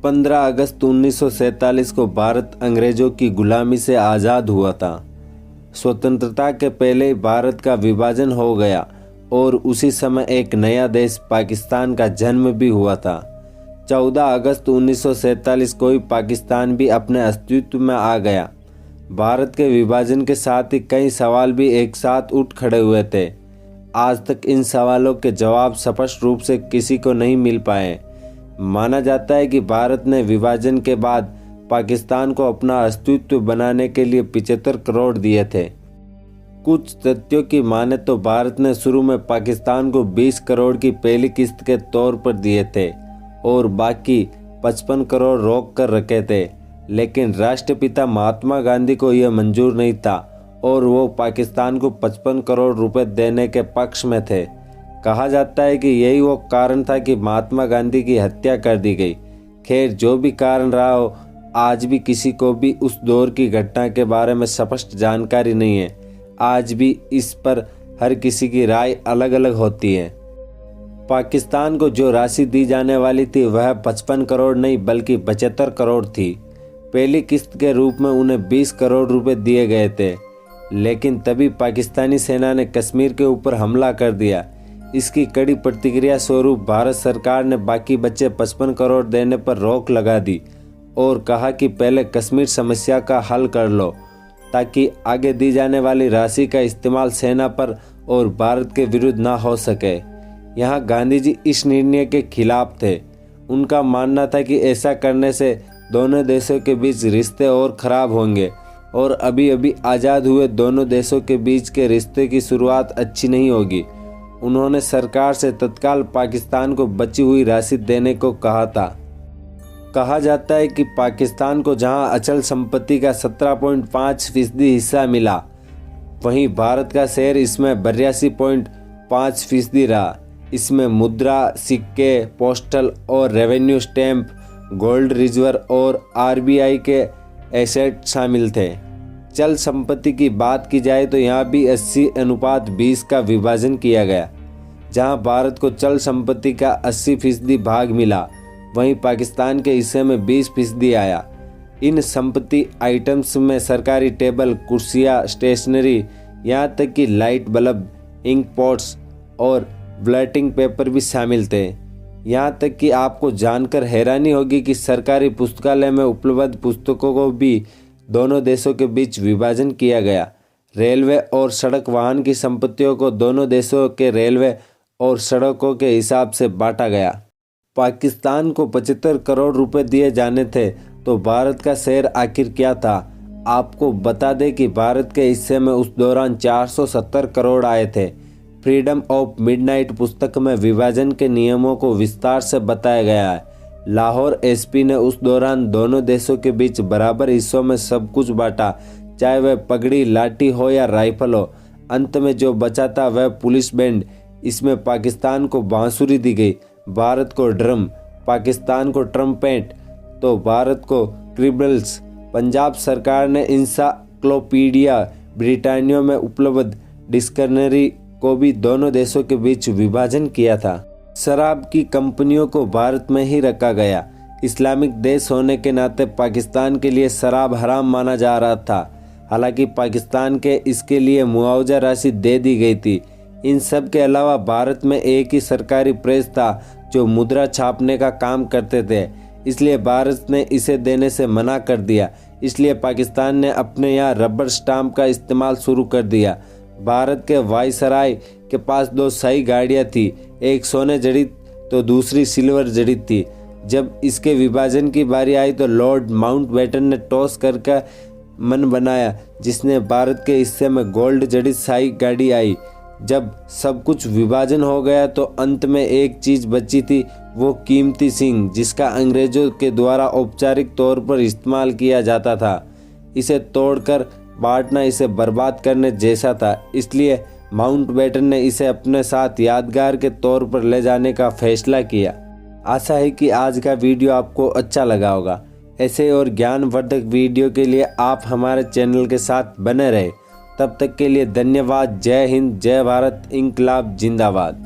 15 अगस्त 1947 को भारत अंग्रेजों की गुलामी से आज़ाद हुआ था। स्वतंत्रता के पहले ही भारत का विभाजन हो गया और उसी समय एक नया देश पाकिस्तान का जन्म भी हुआ था। 14 अगस्त 1947 को ही पाकिस्तान भी अपने अस्तित्व में आ गया। भारत के विभाजन के साथ ही कई सवाल भी एक साथ उठ खड़े हुए थे। आज तक इन सवालों के जवाब स्पष्ट रूप से किसी को नहीं मिल पाए। माना जाता है कि भारत ने विभाजन के बाद पाकिस्तान को अपना अस्तित्व बनाने के लिए 75 करोड़ दिए थे। कुछ तथ्यों की माने तो भारत ने शुरू में पाकिस्तान को 20 करोड़ की पहली किस्त के तौर पर दिए थे और बाकी 55 करोड़ रोक कर रखे थे, लेकिन राष्ट्रपिता महात्मा गांधी को यह मंजूर नहीं था और वो पाकिस्तान को 55 करोड़ रुपए देने के पक्ष में थे। कहा जाता है कि यही वो कारण था कि महात्मा गांधी की हत्या कर दी गई। खैर, जो भी कारण रहा हो, आज भी किसी को भी उस दौर की घटना के बारे में स्पष्ट जानकारी नहीं है। आज भी इस पर हर किसी की राय अलग अलग होती है। पाकिस्तान को जो राशि दी जाने वाली थी वह 55 करोड़ नहीं बल्कि 75 करोड़ थी। पहली किस्त के रूप में उन्हें 20 करोड़ रुपए दिए गए थे, लेकिन तभी पाकिस्तानी सेना ने कश्मीर के ऊपर हमला कर दिया। इसकी कड़ी प्रतिक्रिया स्वरूप भारत सरकार ने बाकी बचे 55 करोड़ देने पर रोक लगा दी और कहा कि पहले कश्मीर समस्या का हल कर लो, ताकि आगे दी जाने वाली राशि का इस्तेमाल सेना पर और भारत के विरुद्ध ना हो सके। यहाँ गांधी जी इस निर्णय के खिलाफ थे। उनका मानना था कि ऐसा करने से दोनों देशों के बीच रिश्ते और खराब होंगे और अभी अभी आज़ाद हुए दोनों देशों के बीच के रिश्ते की शुरुआत अच्छी नहीं होगी। उन्होंने सरकार से तत्काल पाकिस्तान को बची हुई राशि देने को कहा था। कहा जाता है कि पाकिस्तान को जहां अचल संपत्ति का 17.5% हिस्सा मिला, वहीं भारत का शेयर इसमें 82.5% रहा। इसमें मुद्रा, सिक्के, पोस्टल और रेवेन्यू स्टैंप, गोल्ड रिजर्व और आरबीआई के एसेट शामिल थे। चल संपत्ति की बात की जाए तो यहाँ भी 80:20 का विभाजन किया गया। जहाँ भारत को चल संपत्ति का 80% भाग मिला, वहीं पाकिस्तान के हिस्से में 20% आया। इन संपत्ति आइटम्स में सरकारी टेबल, कुर्सियाँ, स्टेशनरी, यहाँ तक कि लाइट बल्ब, इंक पॉट्स और ब्लॉटिंग पेपर भी शामिल थे। यहाँ तक कि आपको जानकर हैरानी होगी कि सरकारी पुस्तकालय में उपलब्ध पुस्तकों को भी दोनों देशों के बीच विभाजन किया गया। रेलवे और सड़क वाहन की संपत्तियों को दोनों देशों के रेलवे और सड़कों के हिसाब से बांटा गया। पाकिस्तान को 75 करोड़ रुपए दिए जाने थे, तो भारत का शेयर आखिर क्या था? आपको बता दें कि भारत के हिस्से में उस दौरान 470 करोड़ आए थे। फ्रीडम ऑफ मिडनाइट पुस्तक में विभाजन के नियमों को विस्तार से बताया गया है। लाहौर एसपी ने उस दौरान दोनों देशों के बीच बराबर हिस्सों में सब कुछ बांटा, चाहे वह पगड़ी, लाठी हो या राइफल हो। अंत में जो बचा था वह पुलिस बैंड। इसमें पाकिस्तान को बांसुरी दी गई, भारत को ड्रम, पाकिस्तान को ट्रम्पेट तो भारत को क्रिबल्स। पंजाब सरकार ने इंसाइक्लोपीडिया ब्रिटानिया में उपलब्ध डिक्शनरी को भी दोनों देशों के बीच विभाजन किया था। शराब की कंपनियों को भारत में ही रखा गया। इस्लामिक देश होने के नाते पाकिस्तान के लिए शराब हराम माना जा रहा था। हालांकि पाकिस्तान के इसके लिए मुआवजा राशि दे दी गई थी। इन सब के अलावा भारत में एक ही सरकारी प्रेस था जो मुद्रा छापने का काम करते थे, इसलिए भारत ने इसे देने से मना कर दिया। इसलिए पाकिस्तान ने अपने यहाँ रबर स्टाम्प का इस्तेमाल शुरू कर दिया। भारत के वायसराय के पास 2 शाही गाड़ियाँ थी, एक सोने जड़ित तो दूसरी सिल्वर जड़ित थी। जब इसके विभाजन की बारी आई तो लॉर्ड माउंटबेटन ने टॉस करके मन बनाया, जिसने भारत के हिस्से में गोल्ड जड़ित शाही गाड़ी आई। जब सब कुछ विभाजन हो गया तो अंत में एक चीज़ बची थी, वो कीमती सिंह, जिसका अंग्रेजों के द्वारा औपचारिक तौर पर इस्तेमाल किया जाता था। इसे तोड़कर बांटना इसे बर्बाद करने जैसा था, इसलिए माउंटबेटन ने इसे अपने साथ यादगार के तौर पर ले जाने का फैसला किया। आशा है कि आज का वीडियो आपको अच्छा लगा होगा। ऐसे और ज्ञानवर्धक वीडियो के लिए आप हमारे चैनल के साथ बने रहे। तब तक के लिए धन्यवाद। जय हिंद, जय भारत, इंकलाब जिंदाबाद।